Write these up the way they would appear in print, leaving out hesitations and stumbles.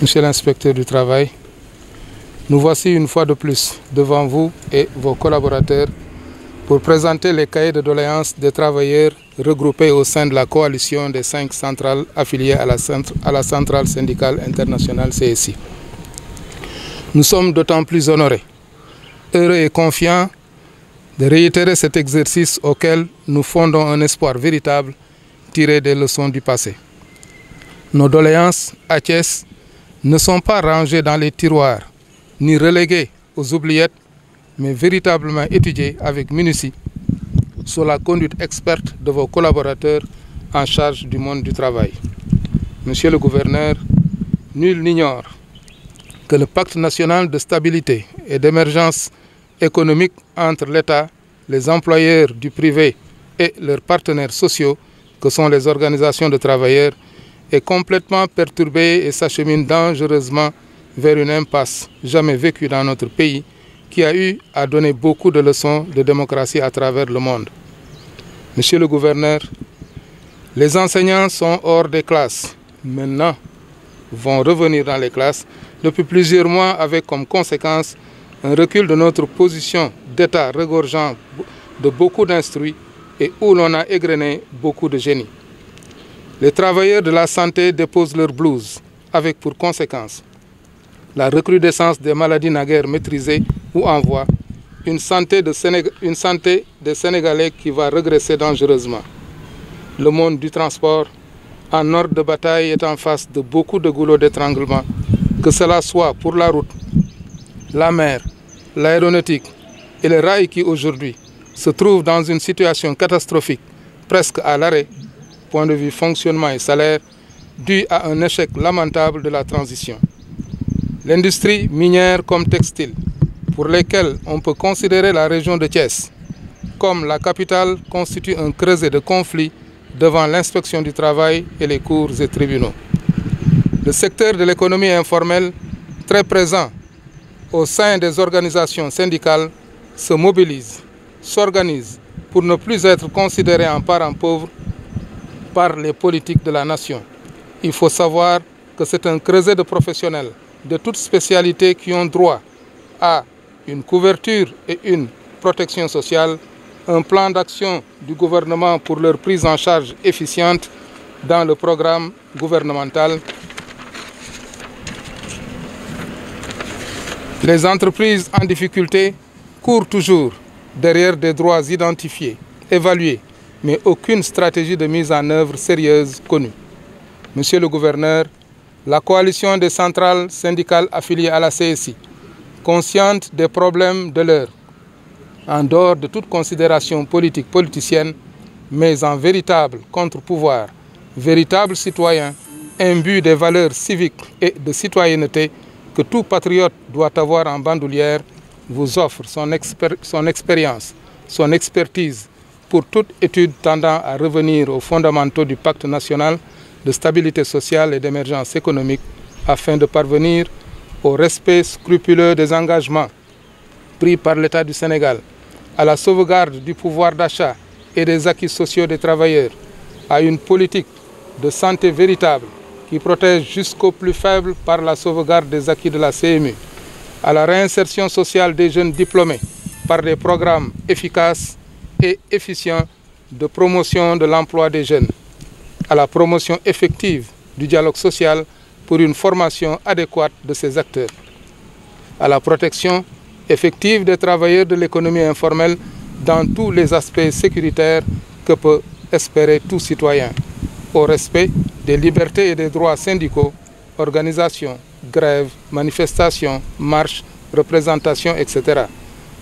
Monsieur l'inspecteur du travail, nous voici une fois de plus devant vous et vos collaborateurs pour présenter les cahiers de doléances des travailleurs regroupés au sein de la coalition des 5 centrales affiliées à la centrale syndicale internationale CSI. Nous sommes d'autant plus honorés, heureux et confiants de réitérer cet exercice auquel nous fondons un espoir véritable tiré des leçons du passé. Nos doléances à Thiès ne sont pas rangées dans les tiroirs, ni reléguées aux oubliettes, mais véritablement étudiées avec minutie, sous la conduite experte de vos collaborateurs en charge du monde du travail. Monsieur le gouverneur, nul n'ignore que le pacte national de stabilité et d'émergence économique entre l'État, les employeurs du privé et leurs partenaires sociaux, que sont les organisations de travailleurs, est complètement perturbé et s'achemine dangereusement vers une impasse jamais vécue dans notre pays, qui a eu à donner beaucoup de leçons de démocratie à travers le monde. Monsieur le gouverneur, les enseignants sont hors des classes. Maintenant, vont revenir dans les classes depuis plusieurs mois avec comme conséquence un recul de notre position d'État regorgeant de beaucoup d'instruits et où l'on a égrené beaucoup de génie. Les travailleurs de la santé déposent leur blouse avec pour conséquence la recrudescence des maladies naguère maîtrisées ou en voie, une santé des Sénégalais qui va regresser dangereusement. Le monde du transport, en ordre de bataille, est en face de beaucoup de goulots d'étranglement, que cela soit pour la route, la mer, l'aéronautique et les rails qui aujourd'hui se trouvent dans une situation catastrophique, presque à l'arrêt, point de vue fonctionnement et salaire, dû à un échec lamentable de la transition. L'industrie minière comme textile, pour lesquelles on peut considérer la région de Thiès comme la capitale, constitue un creuset de conflits devant l'inspection du travail et les cours et tribunaux. Le secteur de l'économie informelle, très présent au sein des organisations syndicales, se mobilise, s'organise pour ne plus être considéré en parent pauvre par les politiques de la nation. Il faut savoir que c'est un creuset de professionnels de toutes spécialités qui ont droit à une couverture et une protection sociale, un plan d'action du gouvernement pour leur prise en charge efficiente dans le programme gouvernemental. Les entreprises en difficulté courent toujours derrière des droits identifiés, évalués, mais aucune stratégie de mise en œuvre sérieuse connue. Monsieur le gouverneur, la coalition des centrales syndicales affiliées à la CSI, consciente des problèmes de l'heure, en dehors de toute considération politique politicienne, mais en véritable contre-pouvoir, véritable citoyen, imbu des valeurs civiques et de citoyenneté que tout patriote doit avoir en bandoulière, vous offre son expérience, son expertise pour toute étude tendant à revenir aux fondamentaux du pacte national de stabilité sociale et d'émergence économique afin de parvenir au respect scrupuleux des engagements pris par l'État du Sénégal, à la sauvegarde du pouvoir d'achat et des acquis sociaux des travailleurs, à une politique de santé véritable qui protège jusqu'aux plus faibles par la sauvegarde des acquis de la CMU, à la réinsertion sociale des jeunes diplômés par des programmes efficaces et efficients de promotion de l'emploi des jeunes, à la promotion effective du dialogue social pour une formation adéquate de ces acteurs, à la protection effective des travailleurs de l'économie informelle dans tous les aspects sécuritaires que peut espérer tout citoyen, au respect des libertés et des droits syndicaux, organisation, grève, manifestation, marche, représentation, etc.,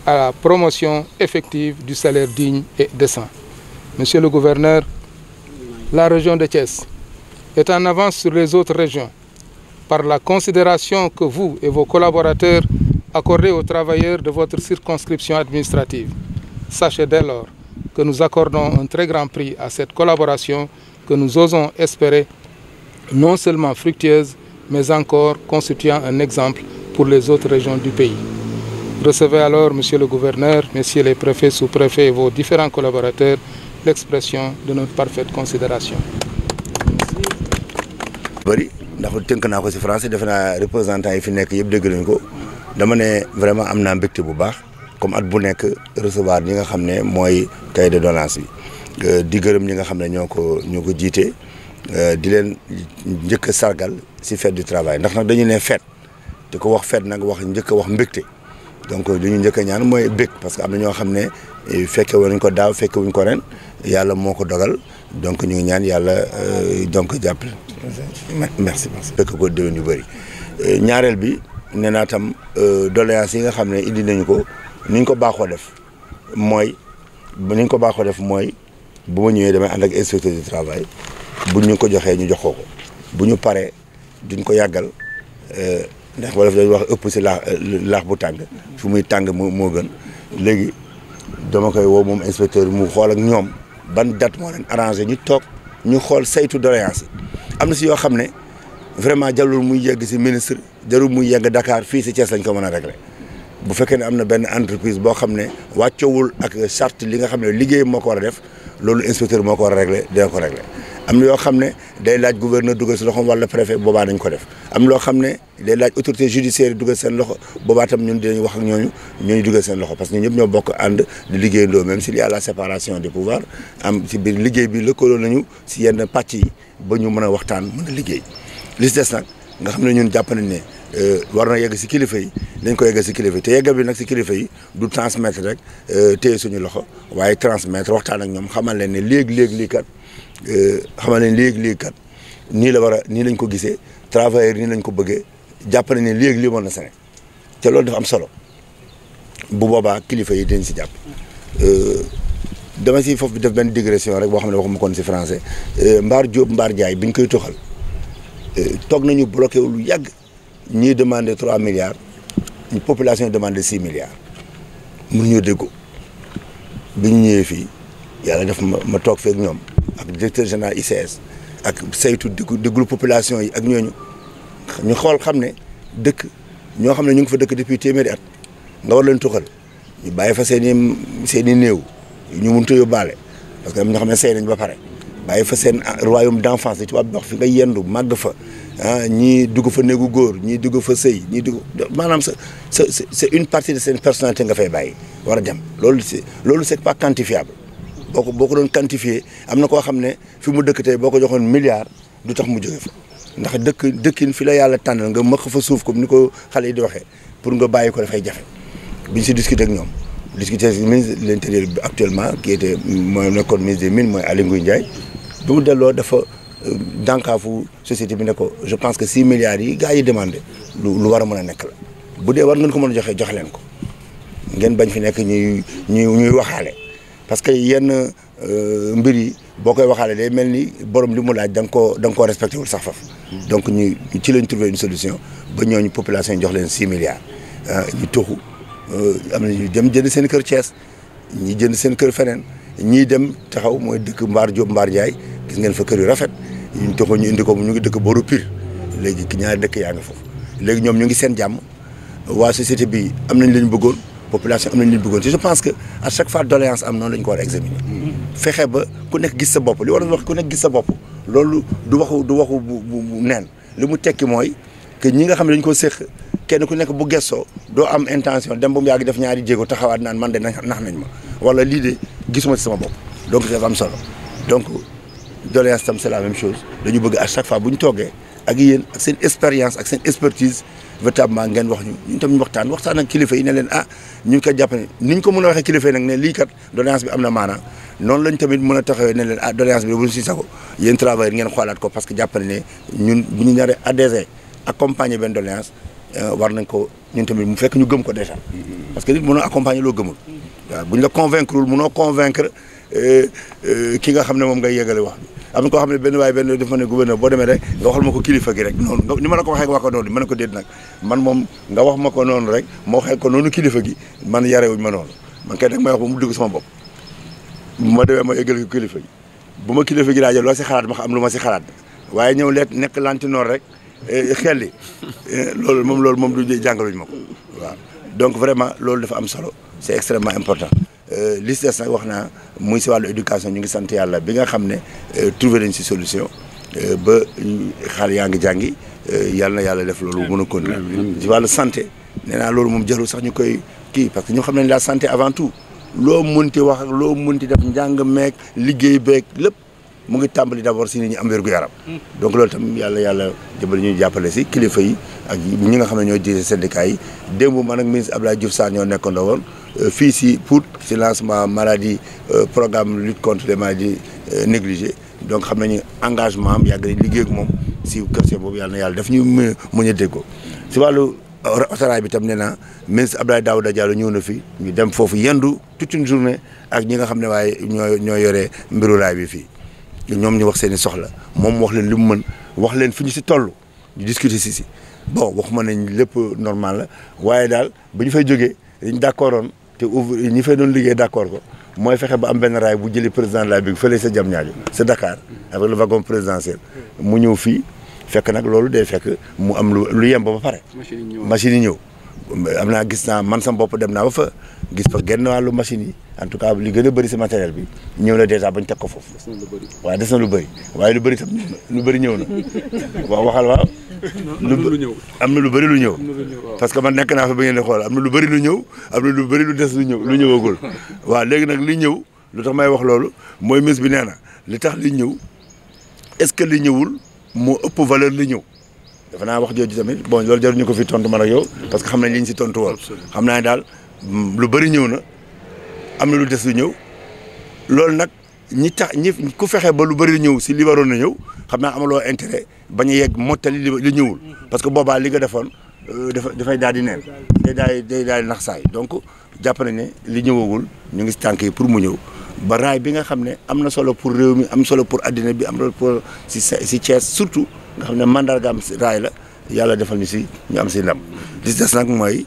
à la promotion effective du salaire digne et décent. Monsieur le gouverneur, la région de Thiès est en avance sur les autres régions par la considération que vous et vos collaborateurs accordez aux travailleurs de votre circonscription administrative. Sachez dès lors que nous accordons un très grand prix à cette collaboration que nous osons espérer non seulement fructueuse, mais encore constituant un exemple pour les autres régions du pays. Recevez alors, Monsieur le gouverneur, Messieurs les préfets, sous-préfets et vos différents collaborateurs, l'expression de notre parfaite considération. Merci. ndax tënk naa ko si français defe naa représentants yi fi nekk yëpp dégg nañ ko dama ne vraiment am naa mbégte bu baax comme at bu nekk recevoir ñi nga xam ne mooy cahier de doléance bi di gërëm ñi nga xam ne ñoo ko jiite di leen njëkk a sargal si fête du travail ndax nag dañu ne fête te ko wax fête nag njëkk a wax mbégte donc li ñu njëkk a ñaan mooy bég parce que am na ñoo xam ne fekke wuñ ko daaw fekke wuñ ko ren yàlla moo ko dogal donc ñu ngi ñaan yàlla donc jàppale merci fekk ko déwén yu bëri ñaareel bi nee naa tam doléance yi nga xam ne indi nañu ko ni ñu ko baaxoo def mooy bu ma ñëwee damay ànd ak inspecteur du travail bu ñu ko joxee ñu jox ko bu ñu paree duñ ko yàggal ndax wala dañuy wax ëpp si laax bu tàng fu muy tàng moo gën léegi dama koy woo moom inspecteur mu xool ak ñoom ban date moo leen arrangé ñu toog ñu xool saytu doléance yi am na si yoo xam ne vraiment jarul muy yegg si ministre jarul muy yegg Dakar fii si Thiès lañ ko mën a réglé bu fekkee ne am na benn entreprise boo xam ne wàccoowul ak charte li nga xam ne liggéey moo ko war a def loolu inspecteur moo ko war a réglé dina ko réglé am na yoo xam ne day laaj gouverneur dugal si loxoom wala préfet boobaa dañ ko def am loo xam ne day laaj autorité judiciaire yi dugal seen loxo boobaa tam ñun dinañ wax ak ñooñu dugal seen loxo parce que ñun ñëpp ñoo bokk ànd di liggéeyandoo même s'il y a la séparation des pouvoirs am ci biir liggéey bi lëkkaloo nañu si yenn pàcc yi ba ñu mën a waxtaan mën a liggéey li si des nag nga xam ne ñun jàpp nañ ne war na yegg si kilifa yi dañ ko yegg si kilifa yi te yeggal bi nag si kilifa yi du transmettre rek téye suñu loxo waaye transmettre waxtaan ak ñoom xamal leen ne léegi lii kat xamal leen léegi kat nii la war a nii lañ ko gisee travailleur nii lañ ko bëggee jàpp nañ ne léegi lii mën na sene te loolu dafa am solo bu boobaa kilifa yi dañ si jàpp dama si foofu def benn digression rek boo xam ne waxuma koon si français Mbaar Diop Mbaar Ndiaye bi ñu koy toxal toog nañu bloqué lu yàgg ñii demandé 3 milliards ñu population demandé 6 milliards mënuñoo déggoo bi ñu ñëwee fii yàlla def ma toog feek ñoom ak directeur général ICS ak saytu déglu population yi ak ñooñu ñu xool xam ne dëkk ñoo xam ne ñu ngi fa dëkk depuis téeméeri at nga war leen tuxal ñu bàyyi fa seen i néew ñu mënut a yóbbaale parce que am ñoo xam ne sey nañ ba pare bàyyi fa seen royaume d'enfance li tubaab bi wax fi nga yendu màgg fa ñii dugg fa néegu góor ñii dugg fa sëy ñii dugg maanaam c'est une partie de seen personnalité nga fay bàyyi war a dem loolu c'est pas quantifiable boo ko doon quantifier am na koo xam ne fi mu dëkk tey boo ko joxoon milliard du tax mu jóge fa ndax dëkkin fi la yàlla tànnal nga mëq fa suuf comme ni ko xale yi di waxee pour nga bàyyi ko dafay jafe biñ si discuter ak ñoom discuter ak ministre de l'intérieur bi actuellement qui était mooy nekkoon ministre des mines mooy Aly Ngouille Ndiaye bi mu delloo dafa dànkaafu société bi ne ko je pense que 6 milliards yi gars yi demandé lu war a mën a nekk la bu dee war ngeen ko mën a joxe jox leen ko ngeen bañ fi nekk ñuy waxaale parce que yenn mbir yi boo koy waxaale day mel ni borom li mu laaj da nga koo respecté wul sax faf donc ñu ci lañ trouvé une solution ba ñooñu population yi jox leen 6 milliards ñu toxu am na ñu dem jënd seen kër Thiès ñi jënd seen kër feneen ñii dem taxaw mooy dëkk Mbaar Diop Mbaar Ndiaye gis ngeen fa kër yu rafet ñu toxu ñu indi ko ñu ngi dëkk booru Pire léegi ñaari dëkk yaa ngi foofu léegi ñoom ñu ngi seen jàmm waa société bi am nañ lañ bëggoon population am nañ lañ bëggoon je pense que à chaque fois doléance am noonu lañ ko war a examiner fexe ba ku nekk gis sa bopp li war a wax ku nekk gis sa bopp loolu du waxu bu neen li mu tekki mooy que ñi nga xam ne dañ ko séq kenn ku nekk bu gestoo doo am intention dem ba mu yàgg def ñaari jéego taxawaat naan man de nax nañ ma wala lii de gisuma ci sama bopp donc dafa am solo donc doléance tam c'est la même chose dañu bëgg à chaque fois bu ñu toogee ak yéen ak seen expérience ak seen expertise véritablement ngeen wax ñu tam ñu waxtaan ak kilifa yi ne leen ñu ngi ko jàpp ne ni ñu ko mën a waxee kilifa yi nag ne lii kat doléance bi am na maanaam noonu lañ tamit mën a taxawee ne leen doléance bi bu ñu si sago yéen travailleurs ngeen xoolaat ko parce que jàpp ne ñun bu ñu naree adhéré accompagner benn doléance war nañ ko ñun tamit mu fekk ñu gëm ko déjà parce que nit mënoo accompagner loo gëmul waaw bu ñu la convaincre wul mënoo convaincre ki nga xam ne moom ngay yegale wax bi am na koo xam ne benn dafa ne gouverneur boo demee rek nga waxal ma ko kilifa gi rek noonu ni ma la ko waxee wax ko noonu ma ne ko déet nag man moom nga wax ma ko noonu rek ma waxee ko noonu kilifa gi man yarewuñ ma noonu man kay nag may wax ba mu dugg sama bopp bu ma demee ma yegale ko kilifa gi bu ma kilifa gi laajee loo si xalaat ma xam lu ma si xalaat waaye ñëw leet nekk lantinoor rek xel li loolu moom du jàngaluñ ma ko waaw donc vraiment loolu dafa am solo c'est extrêmement important li si des nag wax naa muy si wàllu éducation ñu ngi sant yàlla bi nga xam ne trouvé nañ si solution ba xale yaa ngi jàngi yàlla na yàlla def loolu mën a continuer ci wàllu santé nee naa loolu moom jarul sax ñu koy kii parce que ñoo xam ne la santé avant tout loo mënti wax ak loo mënti def njàng meeg liggéey beeg lépp mu ngi tàmbali d'abord si nit ñi am wér-gu-yaram donc loolu tam yàlla jëbal ñuy jàppale si kilifa yi ak ñi nga xam ne ñoo jiite syndicat yi démb man ak ministre Abdoulaye Diouf Sarr ñoo nekkandoo woon fii si Pout si lancement maladie programme lutte contre les maladies négligées donc xam nañu engagement am yàgg nañ liggéey ak moom si question boobu yàlla na yàlla daf ñu mën a déggoo si wàllu autorail bi tam nee naa ministre Abdoulaye Daouda Diallo ñëw na fi ñu dem foofu yendu toute une journée ak ñi nga xam ne waaye ñoo yore mbiru raay bi fii ñoom ñu wax seen i soxla moom wax leen li mu mën wax leen fi ñu si toll ñu discuter si bon waxuma nañ lépp normal la waaye daal ba ñu fay jógee dañ d'accordoon te ouvrier ñi fay doon liggéey d'accord ko mooy fexe ba am benn raay bu jëli président de la République fële sa Diamniadio sa Dakar avec le wagon présidentiel mu ñëw fii fekk nag loolu day fekk mu am lu yemb ba pare machine yi ñëw am naa gis naa man sama bopp dem naa ba fa gis fa genn wàllu machine yi en tout cas li gën a bëri si matériel bi ñëw na déjà bañ teg ko foofu waaye des na lu bëri waaye lu bëri tam lu bëri ñëw na waaw waxal waaw am na lu bëri lu ñëw parce que man nekk naa fa ba ngeen di xool am na lu bëri lu ñëw am na lu bëri lu des lu ñëwagul waaw léegi nag li ñëw lu tax may wax loolu mooy ministre bi nee na li tax li ñëw est-ce que li ñëwul moo ëpp valeur li ñëw dafa naa wax jooju tamit bon loolu jaruñu ko fi tontu man ak yow parce que xam nañ li ñu si tontu woon xam naa ne daal lu bëri ñëw na am na lu des lu ñëw loolu nag ñi ku fexe ba lu bëri ñëw si li waroon na ñëw xam naa amaloo intérêt bañ a yegg mottali li ñëwul parce que boobaa li nga defoon dafay daal di neen day daal di nax saay donc jàpp nañ ne li ñëwagul ñu ngi si tànk yi pour mu ñëw ba raay bi nga xam ne am na solo pour réew mi am solo pour addina bi am solo pour si Thiès surtout nga xam ne mandargaam raay la yàlla defal ñu si ñu am si ndam li des nag mooy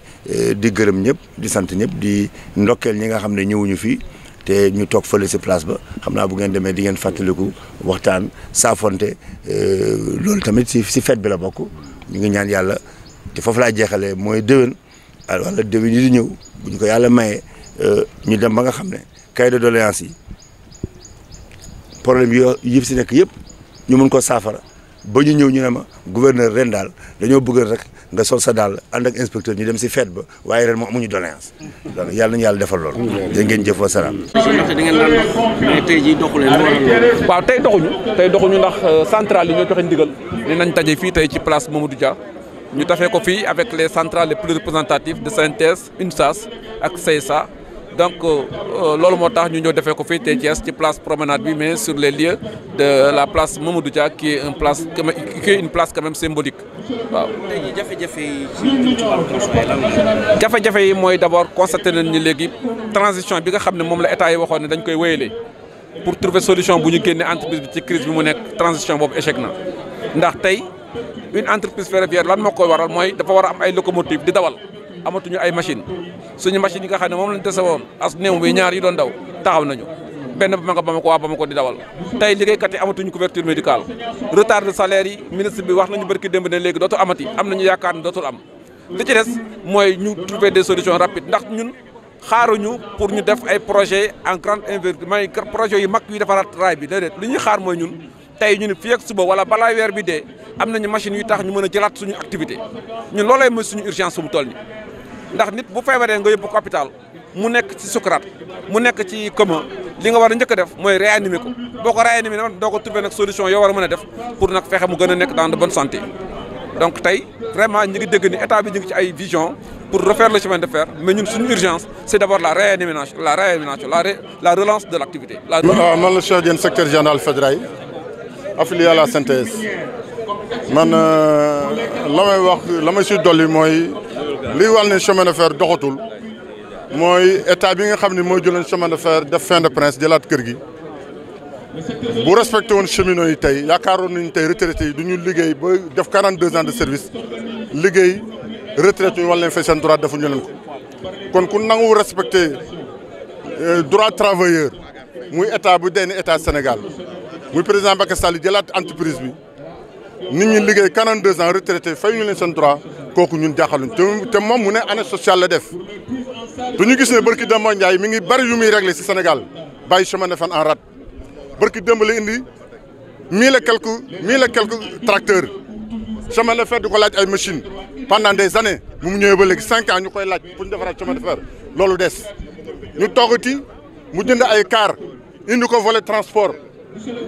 di gërëm ñëpp di sant ñëpp di ndokkeel ñi nga xam ne ñëwuñu fii te ñu toog fële si place ba xam naa bu ngeen demee di ngeen fàttaliku waxtaan saafonte loolu tamit si fête bi la bokk ñu ngi ñaan yàlla te foofu laa jeexalee mooy déwén wala déwén yi di ñëw bu ñu ko yàlla mayee ñu dem ba nga xam ne cahier de doléance yi problème yi si nekk yëpp ñu mën ko saafara ba ñu ñëw ñu ne ma gouverneur ren daal dañoo bëgg rek nga sol sa daal ànd ak inspecteur ñu dem si fête ba waaye ren moom amuñu doléance donc yàlla nañu yàlla defal loolu. da ngeen jëf wa salaam. mais tey jii doxu leen waaw tey doxuñu ndax centrale yi ñoo joxe ndigal ne nañ taje fii tey ci place Mamadou Dia ñu tafee ko fii avec les centrales les plus représentatives de SYNTES UNSAS ak CSA. donc loolu moo tax ñu ñëw defee ko fii tey Thiès ci place promenade bi mais sur les lieux de la place Mamadou Dia qui est une place quand même symbolique waaw. tey jii jafe-jafe yi ci wàllu conseil lan la. jafe-jafe yi mooy d'abord constaté nañ ni léegi transition bi nga xam ne moom la état yi waxoon ne dañ koy wéyalee pour trouver solution bu ñu génnee entreprise bi ci crise bi mu nekk transition boobu échec na ndax tey une entreprise ferroviaire lan moo koy waral mooy dafa war a am ay locomotive di dawal. amatuñu ay machine suñu machine yi nga xam ne moom lañ dese woon as néew bi ñaar yi doon daw taxaw nañu benn ba ma nga Bamako waa Bamako di dawal tey liggéeykat yi amatuñu couverture médicale retard de salaire yi ministre bi wax nañu barki démb ne léegi dootul amati am nañu yaakaar ne dootul am li ci des mooy ñu trouver des solutions rapides ndax ñun xaaruñu pour ñu def ay projet en grande envergure may projet yu mag yu defaraat raay bi déedéet li ñuy xaar mooy ñun tey ñu ne fii ak suba wala balaa weer bi dee am nañu machines yu tax ñu mën a jëlaat suñu activité ñun loolay mooy suñu urgence fu mu toll nii ndax nit bu feebaree nga yóbbu ko hôpital mu nekk ci sukuraat mu nekk ci coma li nga war a njëkk a def mooy réanimer ko boo ko réanimer nag doo ko trouver nag solution yoo war a mën a def pour nag fexe mu gën a nekk dans de bonne santé donc tey vraiment ñi ngi dégg ni état bi ñu ngi ci ay vision pour refaire le chemin de fer mais ñun suñu urgence c'est d'abord la réanimation la relance de l'activité. man la Cheikh Diène secrétaire général fédéral affilié à la SYNTES man la may si dolli mooy liy wàll ne chemin de fer doxatul mooy état bi nga xam ne mooy jëloon chemin de fer def fin de prince jëlaat kër gi bu respecté woon cheminots yi tey yaakaaroon nañu tey retraités yi du ñu liggéey ba def 42 ans de service liggéey retraité ñu wàll leen fay seen droit defuñu leen ko kon ku nangu respecté droit travailleur muy état bu dee ni état Sénégal muy président Macky Sall jëlaat entreprise bi nit ñi liggéey 42 ans retraité fay ñu leen seen droit kooku ñun jaaxaluñ te moom mu ne année sociale la def du ñu gis ne barki Demba Ndiaye mi ngi bari yu muy réglé si Sénégal bàyyi chemin de fer en rade barki démb la indi 1000 et quelques tracteurs chemin de fer di ko laaj ay machines pendant des années mu ñëwee ba léegi 5 ans ñu koy laaj pour ñu defaraat chemin de fer loolu des ñu toogati mu jënd ay car indi ko volet transport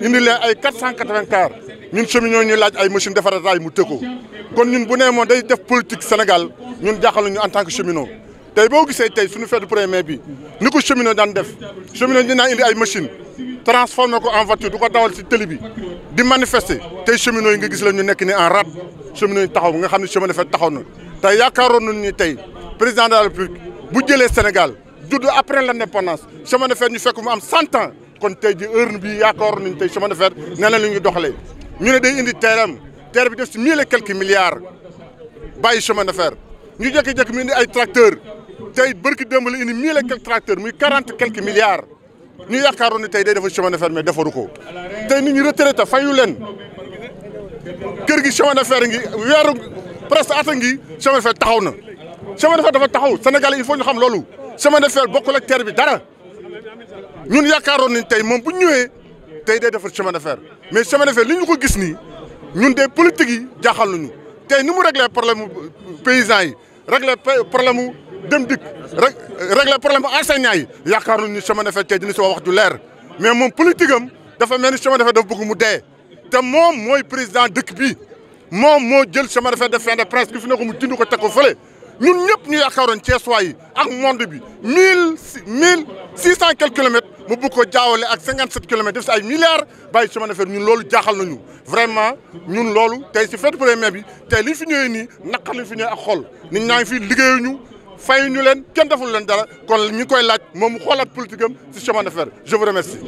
indi leen ay 480 car ñun cheminots ñu laaj ay machines defaraat raay mu tëkkoo kon ñun bu nee moom day def politique Sénégal ñun jaaxal nañu en tant que cheminot tey boo gisee tey suñu fête du 1er mai bi ni ko cheminot daan def cheminot dinaa indi ay machines transformé ko en voiture du ko dawal si tëli bi di manifester tey cheminots yi nga gis la ñu nekk ni en rade cheminots yi taxaw nga xam ne chemin de fer taxaw na tey yaakaaroon nañu ni tey président de la République bu jëlee Sénégal judd après l'indépendance chemin de fer ñu fekk mu am 100 ans kon tey ji heure bi yaakaaroon nañu tey chemin de fer nee na la ñuy doxalee ñu ne day indi terre bi def si 1000 et quelques milliards bàyyi chemin de fer ñu jékki-jékki mu indi ay tracteurs tey bërki démb la indi 1000 et quelques tracteurs muy 40 quelques milliards ñu yaakaaroon ni tey day defar chemin de fer mais defaru ko tey nit ñi retraité fayu leen kër gi chemin de fer ngi weeru presque at ngi chemin de fer taxaw na chemin de fer dafa taxaw Sénégal il faut ñu xam loolu chemin de fer bokkul ak terre bi dara ñun yaakaaroon nañ tey moom bu ñëwee tey day defar chemin de fer mais chemin de fer li ñu ko gis nii ñun des politique yi jaaxal nañu tey ni mu réglé problème paysans yi réglé problème dem dikk réglé problème enseignants yi yaakaar nañu ni chemin de fer tey dina si wax ju leer mais moom politique am dafa mel ni chemin de fer dafa bëgg mu dee te moom mooy président dëkk bi moom moo jël chemin de fer de fin de prince bi fi ne ko mu jënd ko teg ko fële ñun ñëpp ñu yaakaaroon Thiessois yi ak monde bi 1600 quelques kilomètres mu bëgg ko jaawale ak 57 kilomètres def si ay milliards bàyyi chemin de fer ñun loolu jaaxal nañu vraiment ñun loolu tey si fête 1er mai bi tey li fi ñëwee nii naqar li fi ñëwee ak xol nit ñaa ngi fi liggéeyuñu fay ñu leen kenn deful leen dara kon ñu koy laaj moom mu xoolaat politique am si chemin de fer je vous remercie.